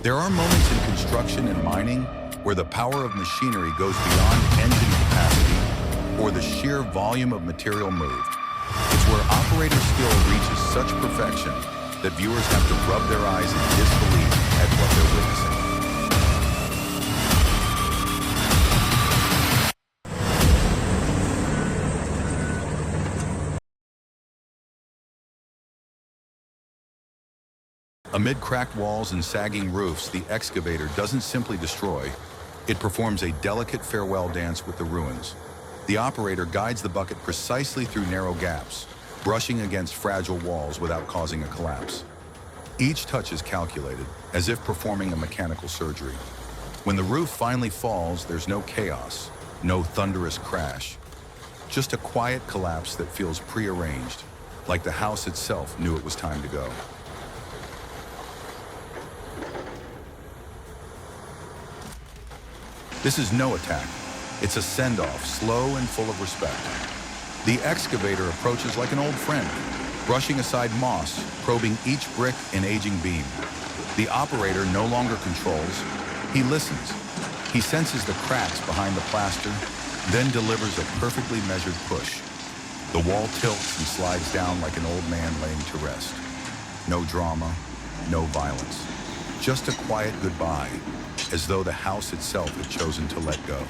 There are moments in construction and mining where the power of machinery goes beyond engine capacity or the sheer volume of material moved. It's where operator skill reaches such perfection that viewers have to rub their eyes in disbelief at what they're witnessing. Amid cracked walls and sagging roofs, the excavator doesn't simply destroy, it performs a delicate farewell dance with the ruins. The operator guides the bucket precisely through narrow gaps, brushing against fragile walls without causing a collapse. Each touch is calculated, as if performing a mechanical surgery. When the roof finally falls, there's no chaos, no thunderous crash, just a quiet collapse that feels prearranged, like the house itself knew it was time to go. This is no attack. It's a send-off, slow and full of respect. The excavator approaches like an old friend, brushing aside moss, probing each brick and aging beam. The operator no longer controls. He listens. He senses the cracks behind the plaster, then delivers a perfectly measured push. The wall tilts and slides down like an old man laying to rest. No drama, no violence. Just a quiet goodbye, as though the house itself had chosen to let go.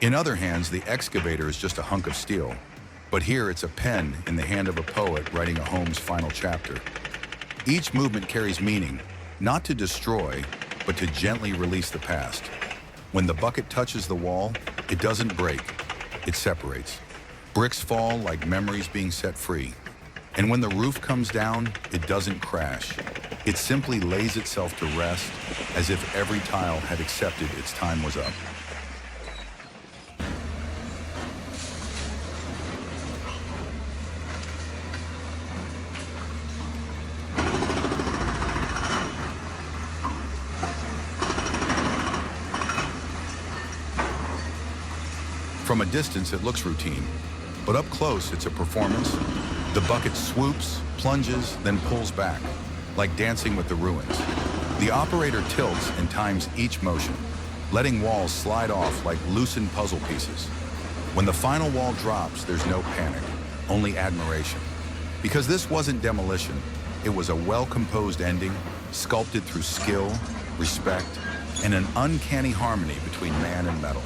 In other hands, the excavator is just a hunk of steel. But here it's a pen in the hand of a poet writing a home's final chapter. Each movement carries meaning, not to destroy, but to gently release the past. When the bucket touches the wall, it doesn't break, it separates. Bricks fall like memories being set free. And when the roof comes down, it doesn't crash. It simply lays itself to rest, as if every tile had accepted its time was up. From a distance, it looks routine, but up close, it's a performance. The bucket swoops, plunges, then pulls back, like dancing with the ruins. The operator tilts and times each motion, letting walls slide off like loosened puzzle pieces. When the final wall drops, there's no panic, only admiration. Because this wasn't demolition, it was a well-composed ending, sculpted through skill, respect, and an uncanny harmony between man and metal.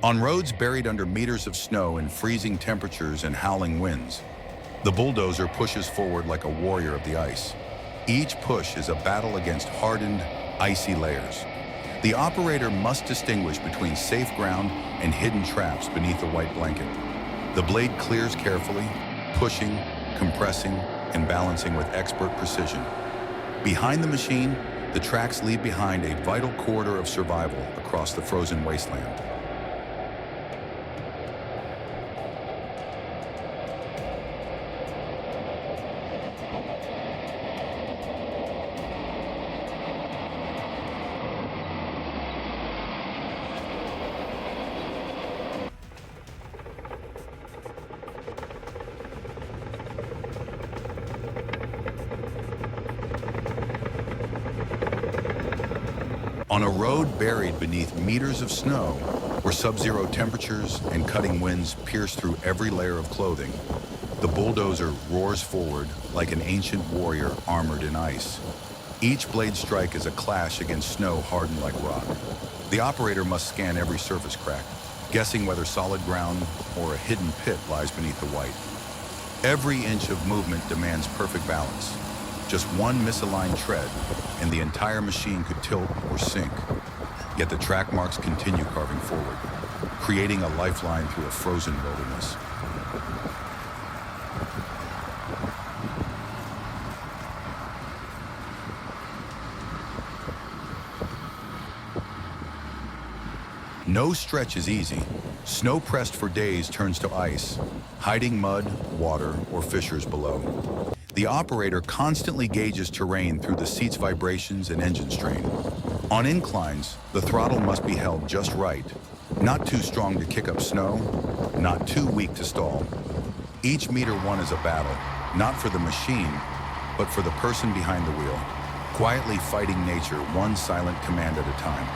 On roads buried under meters of snow in freezing temperatures and howling winds, the bulldozer pushes forward like a warrior of the ice. Each push is a battle against hardened, icy layers. The operator must distinguish between safe ground and hidden traps beneath a white blanket. The blade clears carefully, pushing, compressing, and balancing with expert precision. Behind the machine, the tracks leave behind a vital corridor of survival across the frozen wasteland. On a road buried beneath meters of snow, where sub-zero temperatures and cutting winds pierce through every layer of clothing, the bulldozer roars forward like an ancient warrior armored in ice. Each blade strike is a clash against snow hardened like rock. The operator must scan every surface crack, guessing whether solid ground or a hidden pit lies beneath the white. Every inch of movement demands perfect balance. Just one misaligned tread, and the entire machine could tilt or sink. Yet the track marks continue carving forward, creating a lifeline through a frozen wilderness. No stretch is easy. Snow pressed for days turns to ice, hiding mud, water, or fissures below. The operator constantly gauges terrain through the seat's vibrations and engine strain. On inclines, the throttle must be held just right, not too strong to kick up snow, not too weak to stall. Each meter one is a battle, not for the machine, but for the person behind the wheel, quietly fighting nature one silent command at a time.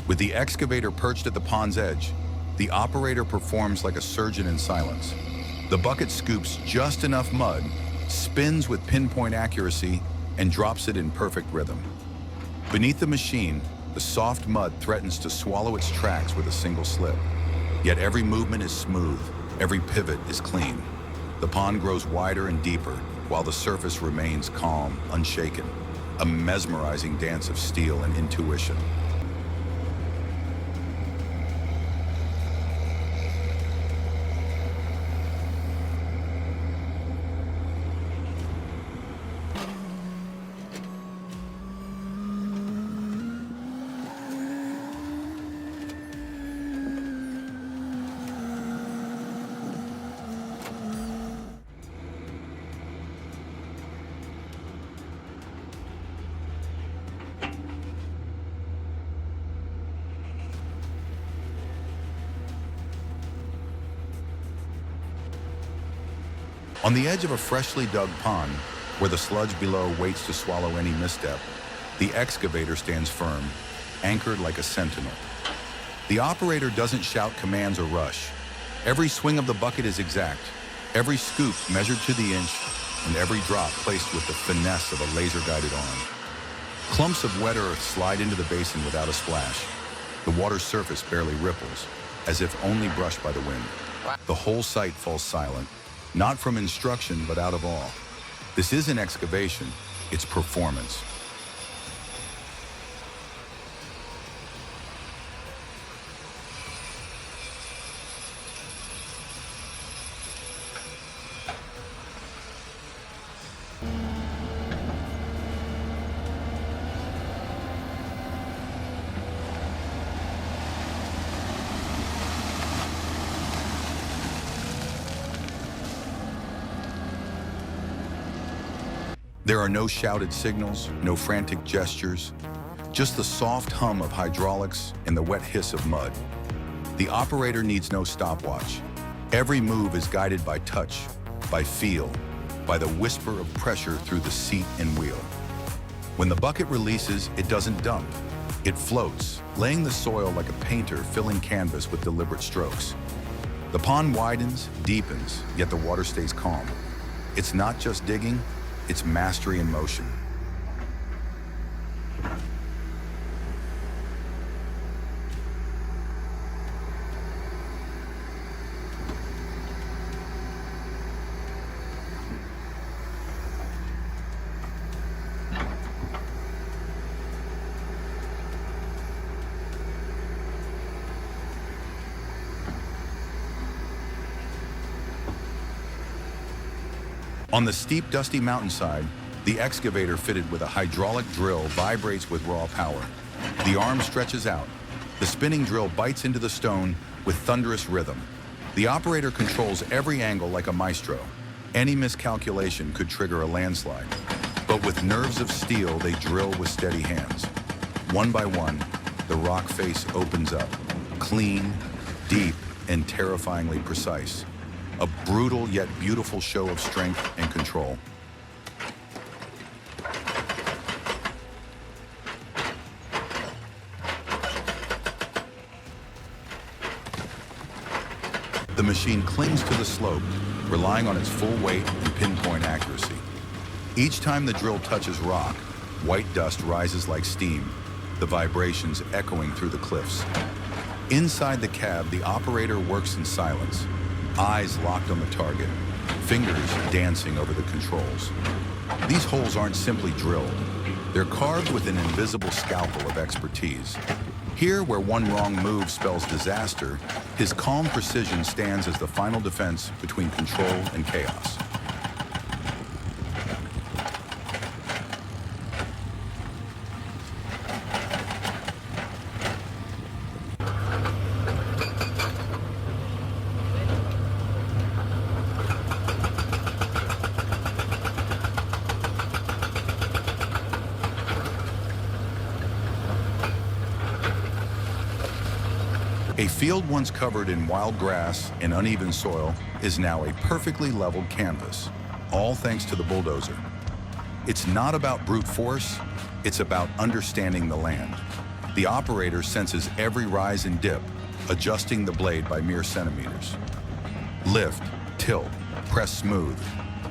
With the excavator perched at the pond's edge, the operator performs like a surgeon in silence. The bucket scoops just enough mud, spins with pinpoint accuracy, and drops it in perfect rhythm. Beneath the machine, the soft mud threatens to swallow its tracks with a single slip. Yet every movement is smooth, every pivot is clean. The pond grows wider and deeper, while the surface remains calm, unshaken, a mesmerizing dance of steel and intuition. On the edge of a freshly dug pond, where the sludge below waits to swallow any misstep, the excavator stands firm, anchored like a sentinel. The operator doesn't shout commands or rush. Every swing of the bucket is exact, every scoop measured to the inch, and every drop placed with the finesse of a laser-guided arm. Clumps of wet earth slide into the basin without a splash. The water's surface barely ripples, as if only brushed by the wind. The whole site falls silent, not from instruction, but out of awe. This isn't excavation, it's performance. There are no shouted signals, no frantic gestures, just the soft hum of hydraulics and the wet hiss of mud. The operator needs no stopwatch. Every move is guided by touch, by feel, by the whisper of pressure through the seat and wheel. When the bucket releases, it doesn't dump. It floats, laying the soil like a painter filling canvas with deliberate strokes. The pond widens, deepens, yet the water stays calm. It's not just digging, it's mastery in motion. On the steep, dusty mountainside, the excavator fitted with a hydraulic drill vibrates with raw power. The arm stretches out. The spinning drill bites into the stone with thunderous rhythm. The operator controls every angle like a maestro. Any miscalculation could trigger a landslide. But with nerves of steel, they drill with steady hands. One by one, the rock face opens up, clean, deep, and terrifyingly precise. A brutal yet beautiful show of strength and control. The machine clings to the slope, relying on its full weight and pinpoint accuracy. Each time the drill touches rock, white dust rises like steam. the vibrations echoing through the cliffs. Inside the cab, the operator works in silence, eyes locked on the target, fingers dancing over the controls. These holes aren't simply drilled. They're carved with an invisible scalpel of expertise. Here, where one wrong move spells disaster, his calm precision stands as the final defense between control and chaos. A field once covered in wild grass and uneven soil is now a perfectly leveled canvas, all thanks to the bulldozer. It's not about brute force, it's about understanding the land. The operator senses every rise and dip, adjusting the blade by mere centimeters. Lift, tilt, press smooth.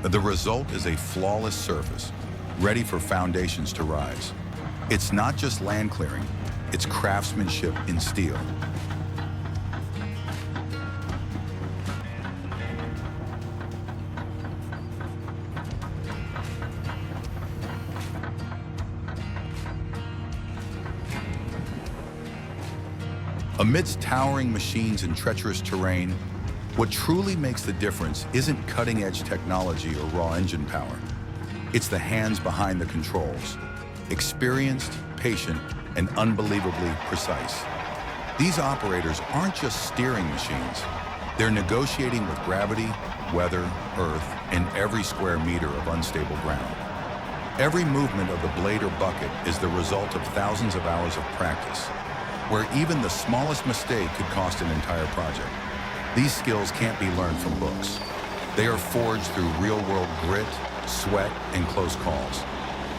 The result is a flawless surface, ready for foundations to rise. It's not just land clearing, it's craftsmanship in steel. Amidst towering machines and treacherous terrain, what truly makes the difference isn't cutting-edge technology or raw engine power. It's the hands behind the controls, experienced, patient, and unbelievably precise. These operators aren't just steering machines. They're negotiating with gravity, weather, earth, and every square meter of unstable ground. Every movement of the blade or bucket is the result of thousands of hours of practice, where even the smallest mistake could cost an entire project. These skills can't be learned from books. They are forged through real-world grit, sweat, and close calls.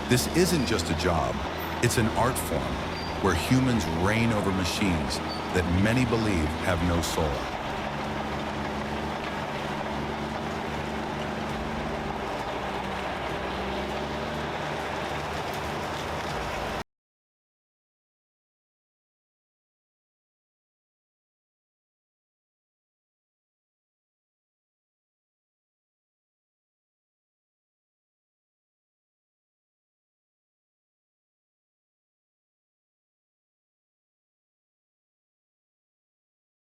This isn't just a job, it's an art form where humans reign over machines that many believe have no soul.